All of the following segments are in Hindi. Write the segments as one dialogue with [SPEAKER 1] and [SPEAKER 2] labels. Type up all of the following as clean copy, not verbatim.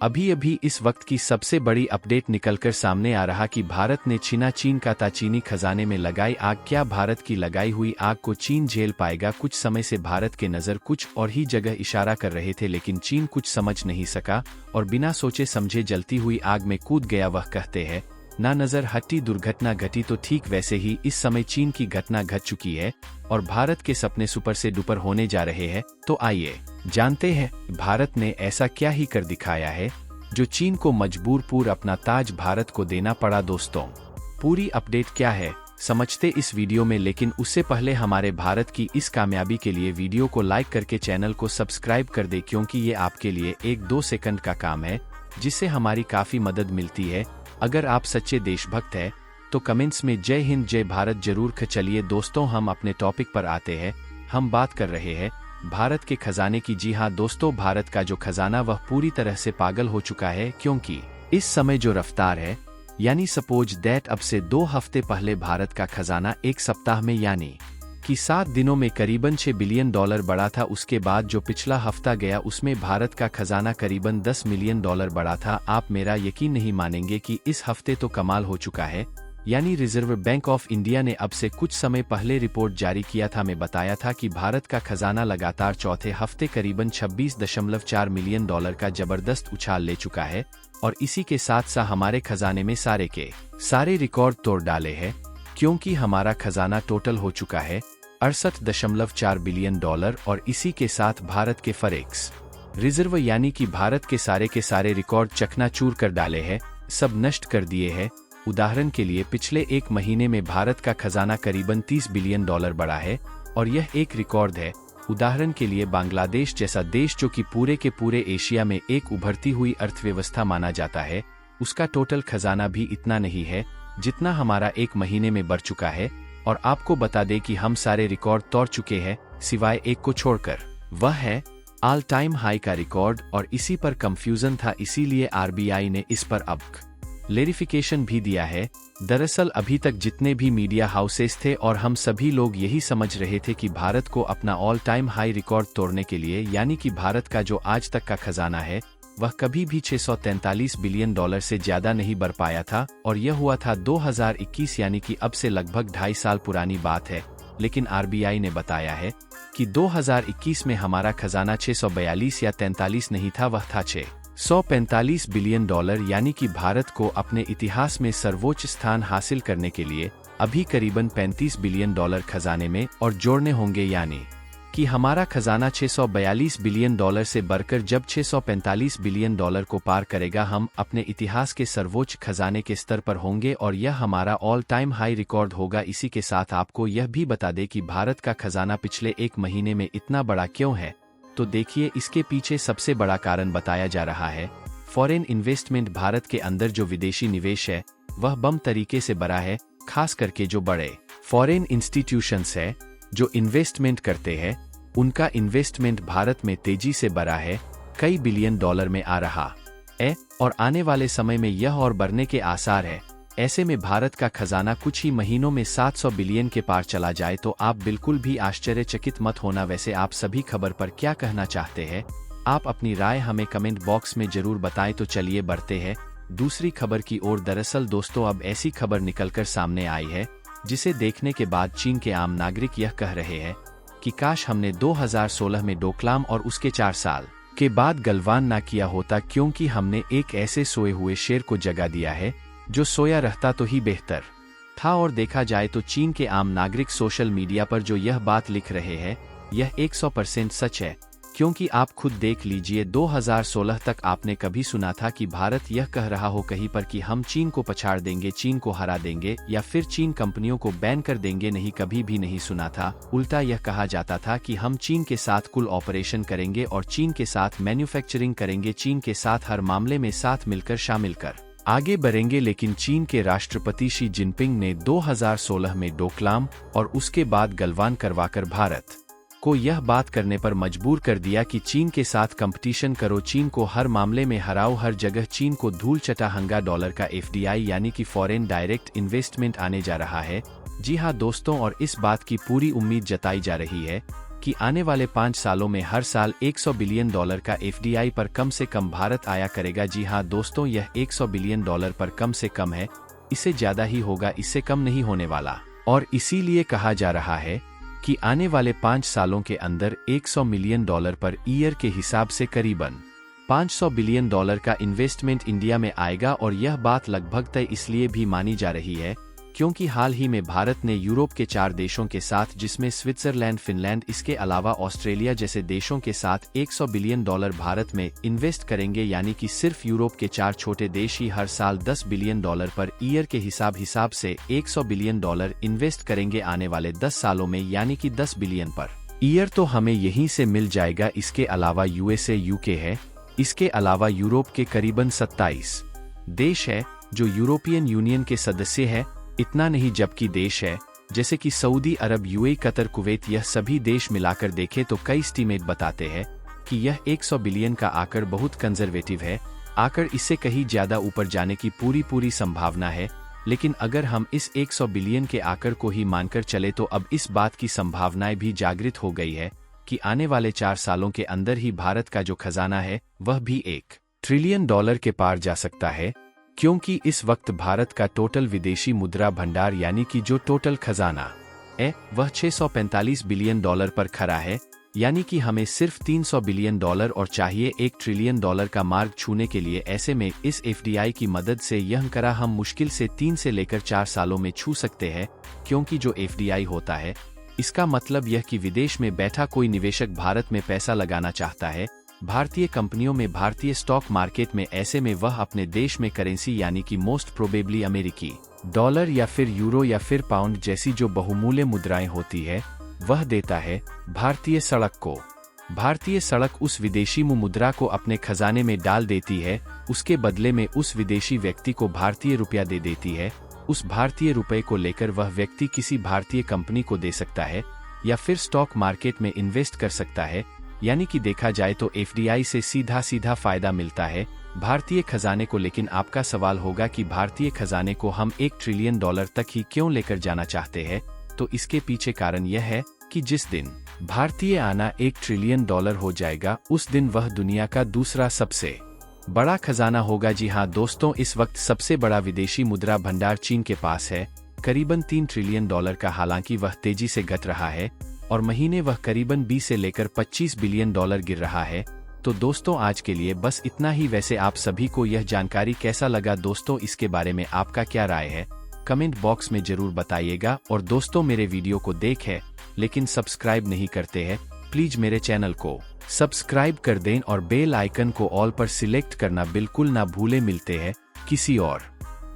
[SPEAKER 1] अभी अभी इस वक्त की सबसे बड़ी अपडेट निकलकर सामने आ रहा कि भारत ने छीना चीन का चीनी खजाने में लगाई आग। क्या भारत की लगाई हुई आग को चीन झेल पाएगा? कुछ समय से भारत के नज़र कुछ और ही जगह इशारा कर रहे थे, लेकिन चीन कुछ समझ नहीं सका और बिना सोचे समझे जलती हुई आग में कूद गया। वह कहते हैं ना नजर हटी दुर्घटना घटी। तो ठीक वैसे ही इस समय चीन की घटना घट चुकी है और भारत के सपने सुपर से डुपर होने जा रहे हैं। तो आइए जानते हैं भारत ने ऐसा क्या ही कर दिखाया है जो चीन को मजबूर अपना ताज भारत को देना पड़ा। दोस्तों, पूरी अपडेट क्या है समझते इस वीडियो में, लेकिन उससे पहले हमारे भारत की इस कामयाबी के लिए वीडियो को लाइक करके चैनल को सब्सक्राइब कर दे, क्योंकि ये आपके लिए 1-2 सेकंड का काम है जिससे हमारी काफी मदद मिलती है। अगर आप सच्चे देशभक्त हैं तो कमेंट्स में जय हिंद जय भारत जरूर चलिए दोस्तों, हम अपने टॉपिक पर आते हैं। हम बात कर रहे हैं भारत के खजाने की। जी हाँ दोस्तों, भारत का जो खजाना वह पूरी तरह से पागल हो चुका है, क्योंकि इस समय जो रफ्तार है, यानी सपोज दैट अब से 2 हफ्ते पहले भारत का खजाना एक सप्ताह में यानी कि 7 दिनों में करीबन $6 बिलियन बढ़ा था। उसके बाद जो पिछला हफ्ता गया उसमें भारत का खजाना करीबन $10 मिलियन बढ़ा था। आप मेरा यकीन नहीं मानेंगे कि इस हफ्ते तो कमाल हो चुका है। यानी रिजर्व बैंक ऑफ इंडिया ने अब से कुछ समय पहले रिपोर्ट जारी किया था, मैं बताया था कि भारत का खजाना लगातार चौथे हफ्ते करीबन $26.4 मिलियन का जबरदस्त उछाल ले चुका है और इसी के साथ साथ हमारे खजाने में सारे के सारे रिकॉर्ड तोड़ डाले हैं, क्योंकि हमारा खजाना टोटल हो चुका है $68.4 बिलियन और इसी के साथ भारत के फॉरेक्स रिजर्व यानी कि भारत के सारे रिकॉर्ड चकनाचूर कर डाले हैं, सब नष्ट कर दिए हैं। उदाहरण के लिए पिछले 1 महीने में भारत का खजाना करीबन $30 बिलियन बढ़ा है और यह एक रिकॉर्ड है। उदाहरण के लिए बांग्लादेश जैसा देश जो कि पूरे के पूरे एशिया में एक उभरती हुई अर्थव्यवस्था माना जाता है, उसका टोटल खजाना भी इतना नहीं है जितना हमारा 1 महीने में बढ़ चुका है। और आपको बता दें कि हम सारे रिकॉर्ड तोड़ चुके हैं सिवाय एक को छोड़कर, वह है ऑल टाइम हाई का रिकॉर्ड। और इसी पर कंफ्यूजन था, इसीलिए आरबीआई ने इस पर अब क्लेरिफिकेशन भी दिया है। दरअसल अभी तक जितने भी मीडिया हाउसेस थे और हम सभी लोग यही समझ रहे थे कि भारत को अपना ऑल टाइम हाई रिकॉर्ड तोड़ने के लिए, यानी कि भारत का जो आज तक का खजाना है वह कभी भी $643 बिलियन से ज्यादा नहीं बढ़ पाया था और यह हुआ था 2021, यानी कि अब से लगभग 2.5 साल पुरानी बात है। लेकिन आरबीआई ने बताया है कि 2021 में हमारा खजाना 642 या 43 नहीं था, वह था $645 बिलियन, यानी कि भारत को अपने इतिहास में सर्वोच्च स्थान हासिल करने के लिए अभी करीबन $35 बिलियन खजाने में और जोड़ने होंगे, यानी कि हमारा खजाना $642 बिलियन से बढ़कर जब $645 बिलियन को पार करेगा, हम अपने इतिहास के सर्वोच्च खजाने के स्तर पर होंगे और यह हमारा ऑल टाइम हाई रिकॉर्ड होगा। इसी के साथ आपको यह भी बता दें कि भारत का खजाना पिछले 1 महीने में इतना बड़ा क्यों है, तो देखिए इसके पीछे सबसे बड़ा कारण बताया जा रहा है फॉरेन इन्वेस्टमेंट। भारत के अंदर जो विदेशी निवेश है वह बम तरीके से बढ़ा है, खास करके जो बड़े फॉरेन इंस्टीट्यूशंस है जो इन्वेस्टमेंट करते हैं, उनका इन्वेस्टमेंट भारत में तेजी से बढ़ा है, कई बिलियन डॉलर में आ रहा है और आने वाले समय में यह और बढ़ने के आसार है। ऐसे में भारत का खजाना कुछ ही महीनों में 700 बिलियन के पार चला जाए तो आप बिल्कुल भी आश्चर्यचकित मत होना। वैसे आप सभी खबर पर क्या कहना चाहते हैं? आप अपनी राय हमें कमेंट बॉक्स में जरूर बताएं। तो चलिए बढ़ते हैं दूसरी खबर की ओर। दरअसल दोस्तों, अब ऐसी खबर निकलकर सामने आई है जिसे देखने के बाद चीन के आम नागरिक यह कह रहे हैं कि काश हमने 2016 में डोकलाम और उसके 4 साल के बाद गलवान ना किया होता, क्योंकि हमने एक ऐसे सोए हुए शेर को जगा दिया है जो सोया रहता तो ही बेहतर था। और देखा जाए तो चीन के आम नागरिक सोशल मीडिया पर जो यह बात लिख रहे हैं यह 100% सच है, क्योंकि आप खुद देख लीजिए 2016 तक आपने कभी सुना था कि भारत यह कह रहा हो कहीं पर कि हम चीन को पछाड़ देंगे, चीन को हरा देंगे या फिर चीन कंपनियों को बैन कर देंगे? नहीं, कभी भी नहीं सुना था। उल्टा यह कहा जाता था कि हम चीन के साथ कुल ऑपरेशन करेंगे और चीन के साथ मैन्युफैक्चरिंग करेंगे, चीन के साथ हर मामले में साथ मिलकर शामिल कर आगे बढ़ेंगे। लेकिन चीन के राष्ट्रपति शी जिनपिंग ने 2016 में डोकलाम और उसके बाद गलवान करवाकर भारत को यह बात करने पर मजबूर कर दिया कि चीन के साथ कंपटीशन करो, चीन को हर मामले में हराओ, हर जगह चीन को धूल चटा डॉलर का एफडीआई यानी कि फॉरेन डायरेक्ट इन्वेस्टमेंट आने जा रहा है। जी हां दोस्तों, और इस बात की पूरी उम्मीद जताई जा रही है कि आने वाले 5 सालों में हर साल $100 बिलियन का एफडीआई पर कम से कम भारत आया करेगा। जी हाँ दोस्तों, यह $100 बिलियन पर कम से कम है, इससे ज्यादा ही होगा, इससे कम नहीं होने वाला। और इसीलिए कहा जा रहा है कि आने वाले 5 सालों के अंदर $100 मिलियन पर ईयर के हिसाब से करीबन $500 बिलियन का इन्वेस्टमेंट इंडिया में आएगा। और यह बात लगभग तय इसलिए भी मानी जा रही है क्योंकि हाल ही में भारत ने यूरोप के 4 देशों के साथ, जिसमें स्विट्जरलैंड, फिनलैंड, इसके अलावा ऑस्ट्रेलिया जैसे देशों के साथ $100 बिलियन भारत में इन्वेस्ट करेंगे। यानी कि सिर्फ यूरोप के 4 छोटे देश ही हर साल $10 बिलियन पर ईयर के हिसाब से $100 बिलियन इन्वेस्ट करेंगे आने वाले 10 सालों में, यानी कि 10 बिलियन पर ईयर तो हमें यहीं से मिल जाएगा। इसके अलावा यूएसए, यूके है, इसके अलावा यूरोप के करीबन 27 देश है जो यूरोपियन यूनियन के सदस्य है। इतना नहीं, जबकि देश है जैसे कि सऊदी अरब, यूएई, कतर, कुवैत, यह सभी देश मिलाकर देखें तो कई एस्टीमेट बताते हैं कि यह 100 बिलियन का आंकड़ बहुत कंजर्वेटिव है। आंकड़ इससे कहीं ज्यादा ऊपर जाने की पूरी संभावना है। लेकिन अगर हम इस 100 बिलियन के आंकड़ को ही मानकर चले तो अब इस बात की संभावनाएं भी जागृत हो गई है कि आने वाले 4 सालों के अंदर ही भारत का जो खजाना है वह भी $1 ट्रिलियन के पार जा सकता है। क्योंकि इस वक्त भारत का टोटल विदेशी मुद्रा भंडार यानी कि जो टोटल खजाना है वह $645 बिलियन पर खड़ा है। यानी कि हमें सिर्फ $300 बिलियन और चाहिए $1 ट्रिलियन का मार्ग छूने के लिए। ऐसे में इस एफडीआई की मदद से यह करा हम मुश्किल से 3 से लेकर 4 सालों में छू सकते हैं। क्योंकि जो एफडीआई होता है इसका मतलब यह कि विदेश में बैठा कोई निवेशक भारत में पैसा लगाना चाहता है, भारतीय कंपनियों में, भारतीय स्टॉक मार्केट में। ऐसे में वह अपने देश में करेंसी यानी कि मोस्ट प्रोबेबली अमेरिकी डॉलर या फिर यूरो या फिर पाउंड जैसी जो बहुमूल्य मुद्राएं होती है वह देता है भारतीय सड़क को। भारतीय सड़क उस विदेशी मुद्रा को अपने खजाने में डाल देती है, उसके बदले में उस विदेशी व्यक्ति को भारतीय रुपया दे देती है। उस भारतीय रुपए को लेकर वह व्यक्ति किसी भारतीय कंपनी को दे सकता है या फिर स्टॉक मार्केट में इन्वेस्ट कर सकता है। यानी कि देखा जाए तो एफडीआई से सीधा फायदा मिलता है भारतीय खजाने को। लेकिन आपका सवाल होगा कि भारतीय खजाने को हम $1 ट्रिलियन तक ही क्यों लेकर जाना चाहते हैं? तो इसके पीछे कारण यह है कि जिस दिन भारतीय आना $1 ट्रिलियन हो जाएगा उस दिन वह दुनिया का दूसरा सबसे बड़ा खजाना होगा। जी हाँ दोस्तों, इस वक्त सबसे बड़ा विदेशी मुद्रा भंडार चीन के पास है, करीबन $3 ट्रिलियन का। हालांकि वह तेजी से घट रहा है और महीने वह करीबन 20 से लेकर $25 बिलियन गिर रहा है। तो दोस्तों आज के लिए बस इतना ही। वैसे आप सभी को यह जानकारी कैसा लगा दोस्तों? इसके बारे में आपका क्या राय है? कमेंट बॉक्स में जरूर बताइएगा। और दोस्तों मेरे वीडियो को देखें लेकिन सब्सक्राइब नहीं करते हैं, प्लीज मेरे चैनल को सब्सक्राइब कर दें और बेल आइकन को ऑल पर सिलेक्ट करना बिल्कुल ना भूलें। मिलते हैं किसी और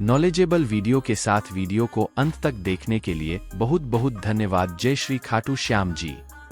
[SPEAKER 1] नॉलेजेबल वीडियो के साथ। वीडियो को अंत तक देखने के लिए बहुत बहुत धन्यवाद। जय श्री खाटू श्याम जी।